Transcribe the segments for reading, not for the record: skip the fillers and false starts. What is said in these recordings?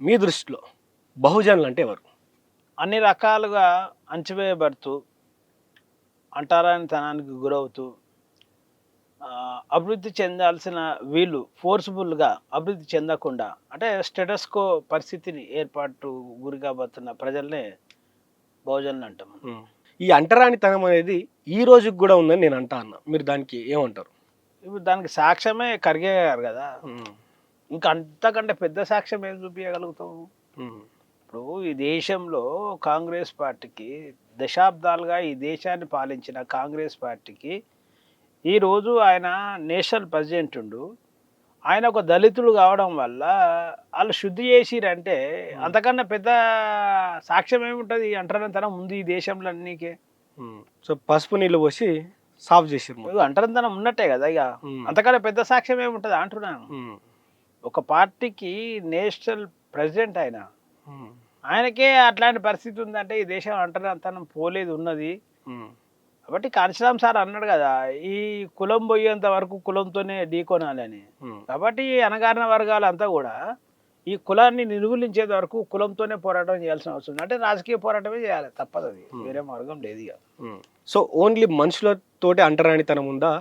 మీ దృష్టిలో బహుజనులు అంటే ఎవరు? అన్ని రకాలుగా అణచివేయబడుతూ అంటరానితనానికి గురవుతూ అభివృద్ధి చెందాల్సిన వీళ్ళు ఫోర్స్ఫుల్గా అభివృద్ధి చెందకుండా అంటే స్టేటస్కో పరిస్థితిని ఏర్పాటు గురి కాబోతున్న ప్రజల్నే బహుజనులు అంటాం. ఈ అంటరానితనం అనేది ఈ రోజుకి కూడా ఉందని నేను అన్నా. మీరు దానికి ఏమంటారు? ఇప్పుడు దానికి సాక్ష్యమే ఖర్గే గారు కదా. ఇంకా అంతకంటే పెద్ద సాక్ష్యం ఏం చూపించగలుగుతాము? ఇప్పుడు ఈ దేశంలో కాంగ్రెస్ పార్టీకి దశాబ్దాలుగా ఈ దేశాన్ని పాలించిన కాంగ్రెస్ పార్టీకి ఈరోజు ఆయన నేషనల్ ప్రెసిడెంట్ ఉండు, ఆయన ఒక దళితుడు కావడం వల్ల వాళ్ళు శుద్ధి చేసిరంటే అంతకన్నా పెద్ద సాక్ష్యం ఏముంటుంది? అంటరానితనం ఉంది ఈ దేశంలో అన్నికే. సో పసుపు నీళ్ళు పోసి సాఫ్ చేసారు. అంటరానితనం ఉన్నట్టే కదా. ఇక అంతకన్నా పెద్ద సాక్ష్యం ఏముంటుంది అంటున్నాను. ఒక పార్టీకి నేషనల్ ప్రెసిడెంట్ ఆయనకే అట్లాంటి పరిస్థితి ఉందంటే ఈ దేశం అంటరానితనం పోలేదు, ఉన్నది. కాబట్టి కాంశీరామ్ సార్ అన్నాడు కదా, ఈ కులం పోయేంత వరకు కులంతోనే ఢీకొనాలని. కాబట్టి అణగారిన వర్గాలు అంతా కూడా ఈ కులాన్ని నిర్మూలించేంత వరకు కులంతోనే పోరాటం చేయాల్సిన అవసరం ఉంది. అంటే రాజకీయ పోరాటమే చేయాలి, తప్పదు, అది వేరే మార్గం లేదు ఇక. సో ఓన్లీ మనుషులతోటి అంటరానితనం ఉందా?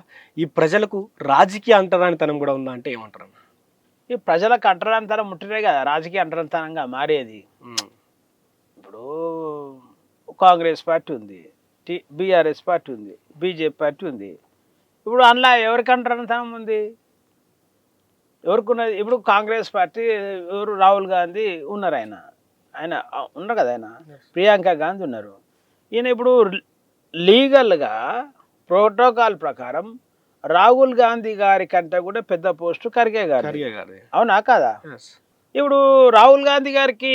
ఈ ప్రజలకు రాజకీయ అంటరానితనం కూడా ఉందా అంటే ఏమంటారు? ఈ ప్రజలకు అంటరానితనం ముట్టినే కదా రాజకీయ అంటరానితనంగా మారేది. ఇప్పుడు కాంగ్రెస్ పార్టీ ఉంది, బీఆర్ఎస్ పార్టీ ఉంది, బీజేపీ పార్టీ ఉంది. ఇప్పుడు అందులో ఎవరికి అంటరానితనం ఉంది? ఎవరికి ఉన్నది? ఇప్పుడు కాంగ్రెస్ పార్టీ ఎవరు? రాహుల్ గాంధీ ఉన్నారు, ఆయన ఉన్నారు కదా, ఆయన ప్రియాంక గాంధీ ఉన్నారు. ఈయన ఇప్పుడు లీగల్గా ప్రోటోకాల్ ప్రకారం రాహుల్ గాంధీ గారి కంటే కూడా పెద్ద పోస్టు ఖర్గే గారు, అవునా కాదా? ఇప్పుడు రాహుల్ గాంధీ గారికి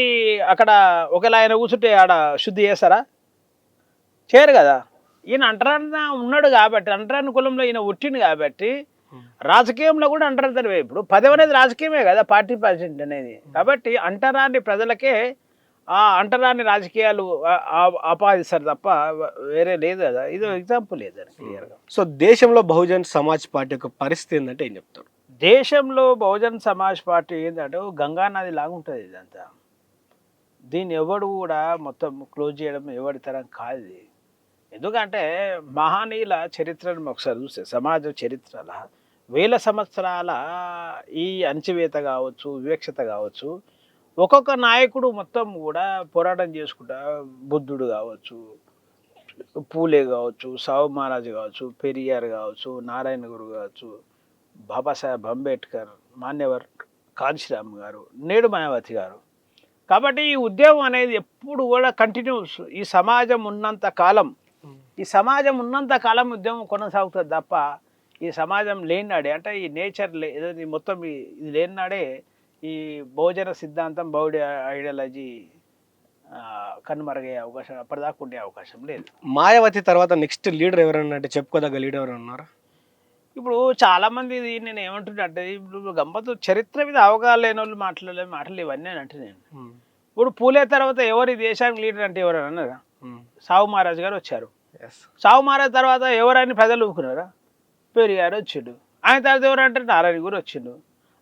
అక్కడ ఒకవేళ ఆయన కూర్చుంటే ఆడ శుద్ధి చేస్తారా? చేయరు కదా. ఈయన అంటరానితన ఉన్నాడు కాబట్టి, అంటరాని కులంలో ఈయన ఉట్టింది కాబట్టి రాజకీయంలో కూడా అంటరానితనమే. ఇప్పుడు పదవి అనేది రాజకీయమే కదా, పార్టీ ప్రెసిడెంట్ అనేది. కాబట్టి అంటరాని ప్రజలకే ఆ అంటరాని రాజకీయాలు ఆపాదిస్తారు తప్ప వేరే లేదు కదా. ఇది ఎగ్జాంపుల్ లేదు క్లియర్గా. సో దేశంలో బహుజన్ సమాజ్ పార్టీ యొక్క పరిస్థితి ఏంటంటే ఏం చెప్తారు? దేశంలో బహుజన్ సమాజ్ పార్టీ ఏంటంటే గంగా నది లాగా ఉంటుంది ఇదంతా. దీన్ని ఎవడు కూడా మొత్తం క్లోజ్ చేయడం ఎవరి తరం కాదు. ఎందుకంటే మహనీయుల చరిత్రను ఒకసారి చూస్తే సమాజ చరిత్రల వేల సంవత్సరాల ఈ అణచివేత కావచ్చు, వివక్షత కావచ్చు, ఒక్కొక్క నాయకుడు మొత్తం కూడా పోరాటం చేసుకుంటా, బుద్ధుడు కావచ్చు, పూలే కావచ్చు, సావు మహారాజ్ కావచ్చు, పెరియార్ కావచ్చు, నారాయణ గురు కావచ్చు, బాబాసాహెబ్ అంబేద్కర్, మాన్యవర్ కాంశీరామ్ గారు, నేడు మాయావతి గారు. కాబట్టి ఈ ఉద్యమం అనేది ఎప్పుడు కూడా కంటిన్యూస్. ఈ సమాజం ఉన్నంత కాలం ఉద్యమం కొనసాగుతుంది తప్ప ఈ సమాజం లేనినాడే, అంటే ఈ నేచర్ ఏదైతే మొత్తం ఇది లేనినాడే ఈ బహుజన సిద్ధాంతం, బౌద్ధ ఐడియాలజీ కనుమరుగయ్యే అవకాశం, అప్పటిదాకా ఉండే అవకాశం లేదు. మాయావతి తర్వాత నెక్స్ట్ లీడర్ ఎవరన్నా అంటే చెప్పుకోదగ్గ లీడర్ ఎవరు ఉన్నారా? ఇప్పుడు చాలామంది నేను ఏమంటున్నా అంటే, ఇప్పుడు గమ్మత్తు చరిత్ర మీద అవగాహన లేని వాళ్ళు మాటలు ఇవన్నీ అని అంటే నేను ఇప్పుడు పూలే తర్వాత ఎవరి దేశానికి లీడర్ అంటే ఎవరు అన్నారా? సావు మహారాజ్ గారు వచ్చారు. సావు మహారాజ్ తర్వాత ఎవరైనా ప్రజలు ఊరుకున్నారా? పెరియార్ వచ్చిండు. ఆయన తర్వాత ఎవరంటే నారాయణ గురు వచ్చిండు.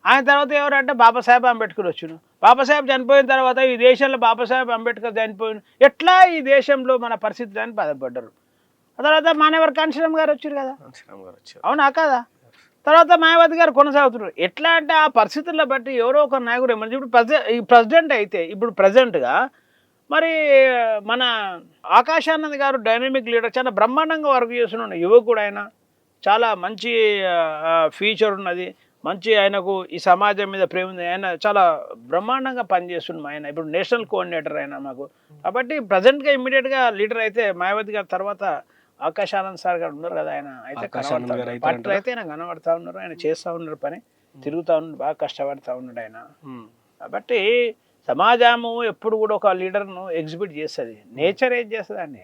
ఆయన తర్వాత ఎవరంటే బాబాసాహెబ్ అంబేద్కర్ వచ్చిండు. బాబాసాహెబ్ చనిపోయిన తర్వాత ఈ దేశంలో బాబాసాహెబ్ అంబేద్కర్ చనిపోయిన ఎట్లా ఈ దేశంలో మన పరిస్థితి అని బాధపడ్డారు. ఆ తర్వాత మాన్యవర్ కాంశీరామ్ గారు వచ్చారు కదా, అవునా కాదా? తర్వాత మాయావతి గారు కొనసాగుతున్నారు. ఎట్లా అంటే ఆ పరిస్థితులను బట్టి ఎవరో ఒక నాయకుడు ఏమన్నా ఇప్పుడు ఈ ప్రెసిడెంట్ అయితే ఇప్పుడు ప్రజెంట్గా మరి మన ఆకాశానంద్ గారు డైనమిక్ లీడర్, చాలా బ్రహ్మాండంగా వర్క్ చేస్తున్నాడు. యువకుడు ఆయన, చాలా మంచి ఫ్యూచర్ ఉన్నది, మంచి ఆయనకు ఈ సమాజం మీద ప్రేమ ఉంది. ఆయన చాలా బ్రహ్మాండంగా పనిచేస్తున్నాం. ఆయన ఇప్పుడు నేషనల్ కోఆర్డినేటర్ ఆయన మాకు. కాబట్టి ప్రజెంట్గా ఇమ్మీడియట్గా లీడర్ అయితే మాయావతి గారి తర్వాత ఆకాశానంద్ సార్ గారు ఉన్నారు కదా, ఆయన అయితే పార్టీలు అయితే ఆయన కనబడతా ఉన్నారు, ఆయన చేస్తూ ఉన్నారు పని, తిరుగుతూ ఉన్నారు, బాగా కష్టపడుతూ ఉన్నాడు ఆయన. కాబట్టి సమాజము ఎప్పుడు కూడా ఒక లీడర్ను ఎగ్జిబిట్ చేస్తుంది. నేచర్ ఏం చేస్తుంది అండి,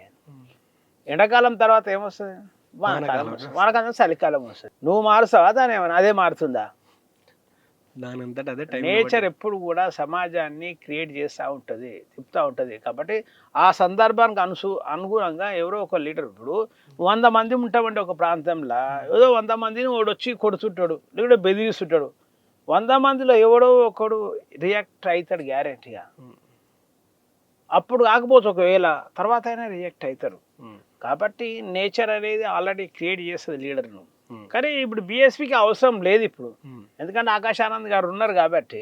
ఎండాకాలం తర్వాత ఏమొస్తుంది? వానకాలం, చలికాలం వస్తుంది. నువ్వు మారుస్తావా దాని ఏమన్నా? అదే మారుతుందా? నేచర్ ఎప్పుడు కూడా సమాజాన్ని క్రియేట్ చేస్తూ ఉంటుంది, తిప్పుతూ ఉంటుంది. కాబట్టి ఆ సందర్భానికి అనుగుణంగా ఎవరో ఒక లీడర్, ఇప్పుడు 100 మంది ఉంటామంటే ఒక ప్రాంతంలో ఏదో 100 మందిని వాడు వచ్చి కొడుతుంటాడు, లేకుంటే బెదిరిస్తుంటాడు. 100 మందిలో ఎవడో ఒకడు రియాక్ట్ అవుతాడు గ్యారెంటీగా. అప్పుడు కాకపోతే ఒకవేళ తర్వాత అయినా రియాక్ట్ అవుతారు. కాబట్టి నేచర్ అనేది ఆల్రెడీ క్రియేట్ చేస్తుంది లీడర్ను. కానీ ఇప్పుడు బీఎస్పీకి అవసరం లేదు ఇప్పుడు, ఎందుకంటే ఆకాష్ ఆనంద్ గారు ఉన్నారు కాబట్టి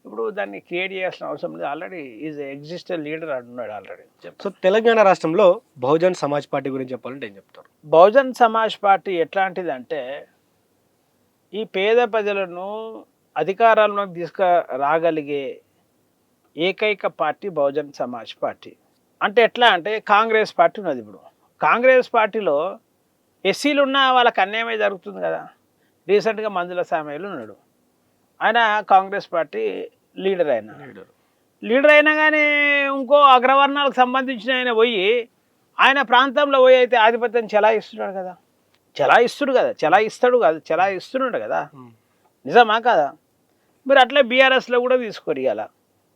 ఇప్పుడు దాన్ని క్రియేట్ చేయాల్సిన అవసరం లేదు. ఆల్రెడీ ఈజ్ ఎగ్జిస్టెడ్ లీడర్ అంటున్నాడు ఆల్రెడీ. సో తెలంగాణ రాష్ట్రంలో బహుజన్ సమాజ్ పార్టీ గురించి చెప్పాలంటే ఏం చెప్తారు? బహుజన్ సమాజ్ పార్టీ ఎట్లాంటిదంటే ఈ పేద ప్రజలను అధికారంలోకి తీసుకురాగలిగే ఏకైక పార్టీ బహుజన్ సమాజ్ పార్టీ. అంటే ఎట్లా అంటే కాంగ్రెస్ పార్టీ ఉన్నది. ఇప్పుడు కాంగ్రెస్ పార్టీలో ఎస్సీలు ఉన్న వాళ్ళకి అన్యాయమే జరుగుతుంది కదా. రీసెంట్గా మంజుల సామయ్యలు ఉన్నాడు, ఆయన కాంగ్రెస్ పార్టీ లీడర్ అయినా కానీ ఇంకో అగ్రవర్ణాలకు సంబంధించిన ఆయన పోయి ఆయన ప్రాంతంలో పోయి అయితే ఆధిపత్యం చెలాయిస్తున్నాడు కదా. చెలాయిస్తున్నాడు కదా. నిజమా కదా? మీరు అట్లే బీఆర్ఎస్లో కూడా తీసుకోరు. ఇవాళ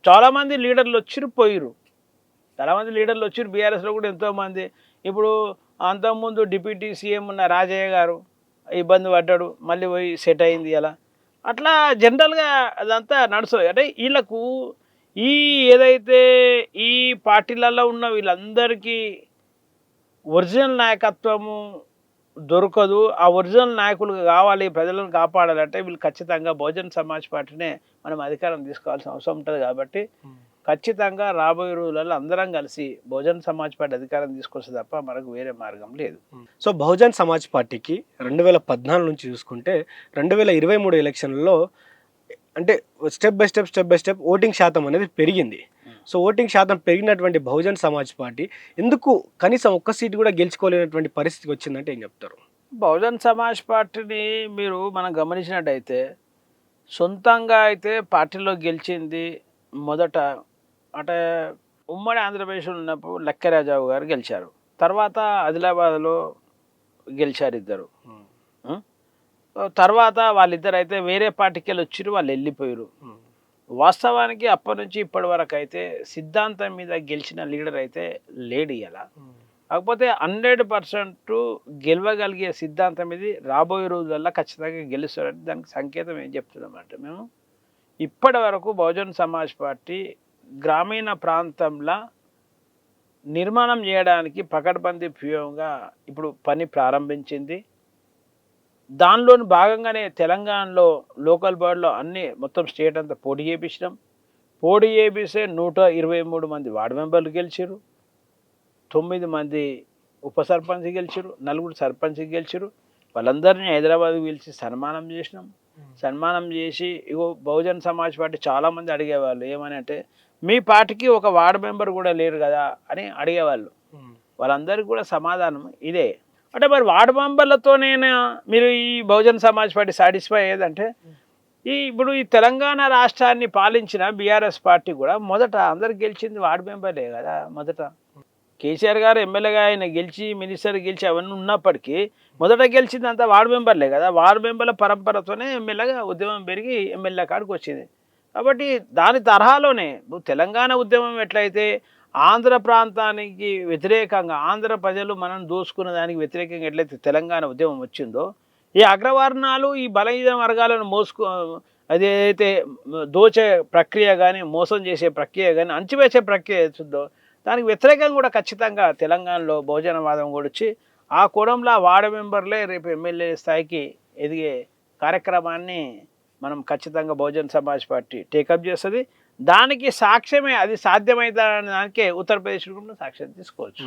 చాలామంది లీడర్లు వచ్చిరు పోయిరు, బీఆర్ఎస్లో కూడా ఎంతోమంది. ఇప్పుడు అంతకుముందు డిప్యూటీ సీఎం ఉన్న రాజయ్య గారు ఇబ్బంది పడ్డాడు, మళ్ళీ పోయి సెట్ అయింది ఇలా. అట్లా జనరల్గా అదంతా నడుస్తుంది. అంటే వీళ్ళకు ఏదైతే ఈ పార్టీలలో ఉన్న వీళ్ళందరికీ ఒరిజినల్ నాయకత్వము దొరకదు. ఆ ఒరిజినల్ నాయకులు కావాలి, ప్రజలను కాపాడాలంటే వీళ్ళు ఖచ్చితంగా బహుజన్ సమాజ్ పార్టీనే మనం అధికారం తీసుకోవాల్సిన అవసరం ఉంటుంది. కాబట్టి ఖచ్చితంగా రాబోయే రోజులలో అందరం కలిసి బహుజన్ సమాజ్ పార్టీ అధికారం తీసుకొస్తే తప్ప మనకు వేరే మార్గం లేదు. సో బహుజన్ సమాజ్ పార్టీకి 2014 నుంచి చూసుకుంటే 2023 ఎలక్షన్లలో అంటే స్టెప్ బై స్టెప్ ఓటింగ్ శాతం అనేది పెరిగింది. సో ఓటింగ్ శాతం పెరిగినటువంటి బహుజన్ సమాజ్ పార్టీ ఎందుకు కనీసం ఒక్క సీటు కూడా గెలుచుకోలేనటువంటి పరిస్థితికి వచ్చిందంటే ఏం చెప్తారు? బహుజన్ సమాజ్ పార్టీని మనం గమనించినట్టయితే సొంతంగా అయితే పార్టీలో గెలిచింది మొదట అంటే ఉమ్మడి ఆంధ్రప్రదేశ్లో ఉన్నప్పుడు లక్కరాజావు గారు గెలిచారు. తర్వాత ఆదిలాబాద్లో గెలిచారు ఇద్దరు. తర్వాత వాళ్ళిద్దరు అయితే వేరే పార్టీకి వెళ్ళి వచ్చిరు, వాళ్ళు వెళ్ళిపోయారు. వాస్తవానికి అప్పటి నుంచి ఇప్పటి వరకు అయితే సిద్ధాంతం మీద గెలిచిన లీడర్ అయితే లేడు ఇలా. కాకపోతే 100% గెలవగలిగే సిద్ధాంతం ఇది రాబోయే రోజుల్లో ఖచ్చితంగా గెలుస్తారంటే దానికి సంకేతం ఏం చెప్తున్నామంటే మేము ఇప్పటి వరకు బహుజన్ సమాజ్ పార్టీ గ్రామీణ ప్రాంతంలో నిర్మాణం చేయడానికి పకడ్బందీ వ్యూహంగా ఇప్పుడు పని ప్రారంభించింది. దానిలోని భాగంగానే తెలంగాణలో లోకల్ బాడీలో అన్ని మొత్తం స్టేట్ అంతా పోటీ చేయించినాం. పోటీ చేపిస్తే 123 మంది వార్డు మెంబర్లు గెలిచారు, 9 మంది ఉప సర్పంచ్ గెలిచారు, 4 సర్పంచ్ గెలిచారు. వాళ్ళందరినీ హైదరాబాద్కి పిలిచి సన్మానం చేసినాం. సన్మానం చేసి ఇగో బహుజన్ సమాజ్ పార్టీ చాలామంది అడిగేవాళ్ళు ఏమని అంటే మీ పార్టీకి ఒక వార్డు మెంబర్ కూడా లేరు కదా అని అడిగేవాళ్ళు. వాళ్ళందరికీ కూడా సమాధానం ఇదే. అంటే మరి వార్డు మెంబర్లతోనైనా మీరు ఈ బహుజన్ సమాజ్ పార్టీ సాటిస్ఫై అయ్యేదంటే ఇప్పుడు ఈ తెలంగాణ రాష్ట్రాన్ని పాలించిన బీఆర్ఎస్ పార్టీ కూడా మొదట అందరు గెలిచింది వార్డు మెంబర్లే కదా. మొదట కేసీఆర్ గారు ఎమ్మెల్యేగా ఆయన గెలిచి మినిస్టర్ గెలిచి అవన్నీ ఉన్నప్పటికీ మొదట గెలిచింది అంతా వార్డు మెంబర్లే కదా. వార్డు మెంబర్ల పరంపరతోనే ఎమ్మెల్యేగా ఉద్యమం పెరిగి ఎమ్మెల్యే కాడికి వచ్చింది. కాబట్టి దాని తరహాలోనే తెలంగాణ ఉద్యమం ఎట్లయితే ఆంధ్ర ప్రాంతానికి వ్యతిరేకంగా ఆంధ్ర ప్రజలు మనం దోసుకున్న దానికి వ్యతిరేకంగా ఎట్లయితే తెలంగాణ ఉద్యమం వచ్చిందో ఈ అగ్రవర్ణాలు ఈ బలహీన వర్గాలను అదేదైతే దోచే ప్రక్రియ కానీ మోసం చేసే ప్రక్రియ కానీ అంచివేసే ప్రక్రియ అవుతుందో దానికి వ్యతిరేకంగా కూడా ఖచ్చితంగా తెలంగాణలో బహుజనవాదం కూడా వచ్చి ఆ కోణంలో వార్డు మెంబర్లే రేపు ఎమ్మెల్యే స్థాయికి ఎదిగే కార్యక్రమాన్ని మనం ఖచ్చితంగా బహుజన్ సమాజ్ పార్టీ టేకప్ చేస్తుంది. దానికి సాక్ష్యమే అది సాధ్యమైందనే దానికే ఉత్తరప్రదేశ్ కూడా సాక్ష్యం తీసుకోవచ్చు.